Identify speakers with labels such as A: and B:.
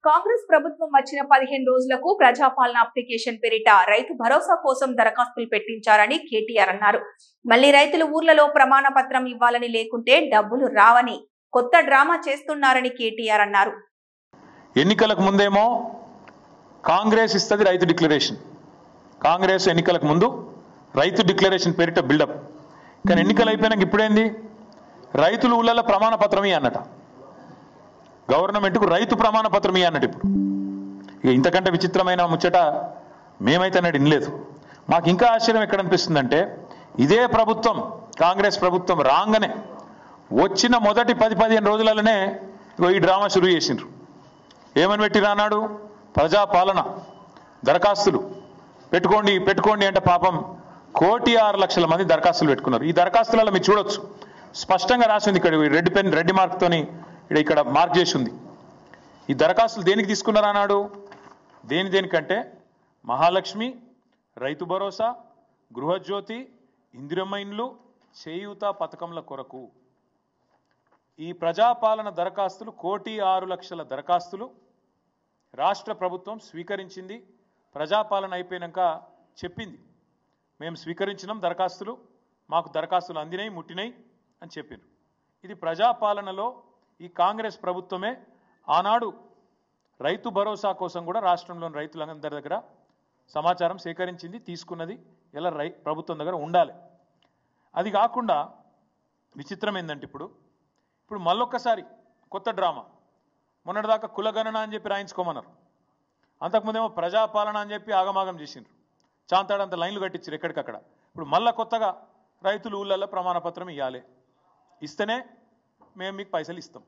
A: కాంగ్రెస్ ప్రభుత్వం వచ్చిన 15 రోజులకు ప్రజాపాలన అప్లికేషన్ పేరిట రైతు భరోసా కోసం దరఖాస్తులు పెట్టించారని కేటీఆర్ అన్నారు. మళ్లీ రైతులు ఊర్లలో ప్రమాణ పత్రం ఇవ్వాలని లేకుంటే డబ్బులు రావని కొత్త డ్రామా చేస్తున్నారని కేటీఆర్ అన్నారు.
B: ఎన్నికలకు ముందేమో కాంగ్రెస్ ఇస్తది రైతు డిక్లరేషన్, కాంగ్రెస్ ఎన్నికలకు ముందు రైతు డిక్లరేషన్ పేరిట బిల్డప్. కానీ ఎన్నికలు అయిపోయినాక ఇప్పుడేంది, రైతులు ఊళ్ళలో ప్రమాణ పత్రం అన్నట, గవర్నమెంట్కు రైతు ప్రమాణ పత్రం అన్నట్టు. ఇప్పుడు ఇక ఇంతకంటే విచిత్రమైన ముచ్చట మేమైతే అన్నట్టు వినలేదు. మాకు ఇంకా ఆశ్చర్యం ఎక్కడ అనిపిస్తుందంటే, ఇదే ప్రభుత్వం కాంగ్రెస్ ప్రభుత్వం రాగానే వచ్చిన మొదటి 10-15 రోజులలోనే ఈ డ్రామా షురూ చేసిండ్రు. ఏమని పెట్టి రానాడు, ప్రజాపాలన దరఖాస్తులు పెట్టుకోండి అంటే పాపం 1,06,00,000 మంది దరఖాస్తులు పెట్టుకున్నారు. ఈ దరఖాస్తులలో మీరు చూడొచ్చు, స్పష్టంగా రాసింది ఇక్కడ రెడ్ మార్క్తోని ఇక్కడ మార్క్ చేసి ఉంది. ఈ దరఖాస్తులు దేనికి తీసుకున్నారు అన్నాడు, దేనికంటే మహాలక్ష్మి, రైతు భరోసా, గృహజ్యోతి, ఇందిరమ్మ ఇండ్లు, చేయూత పథకంల కొరకు ఈ ప్రజాపాలన దరఖాస్తులు 1,06,00,000 దరఖాస్తులు రాష్ట్ర ప్రభుత్వం స్వీకరించింది. ప్రజాపాలన అయిపోయినాక చెప్పింది, మేము స్వీకరించినాం దరఖాస్తులు, మాకు దరఖాస్తులు అందినాయి, ముట్టినాయి అని చెప్పిండ్రు. ఇది ప్రజాపాలనలో ఈ కాంగ్రెస్ ప్రభుత్వమే ఆనాడు రైతు భరోసా కోసం కూడా రాష్ట్రంలోని రైతులందరి దగ్గర సమాచారం సేకరించింది, తీసుకున్నది. ఇలా ప్రభుత్వం దగ్గర ఉండాలి. అది కాకుండా విచిత్రం ఏంటంటే ఇప్పుడు మళ్ళొక్కసారి కొత్త డ్రామా. మొన్నటిదాకా కులగణన అని చెప్పి రాయించుకోమన్నారు, అంతకుముందేమో ప్రజాపాలన అని చెప్పి ఆగమాగం చేసిండ్రు, చాంతాడంత లైన్లు కట్టించారు ఎక్కడికక్కడ. ఇప్పుడు మళ్ళా కొత్తగా రైతులు ఊళ్ళల్లో ప్రమాణపత్రం ఇవ్వాలి, ఇస్తేనే మేము మీకు పైసలు ఇస్తాం.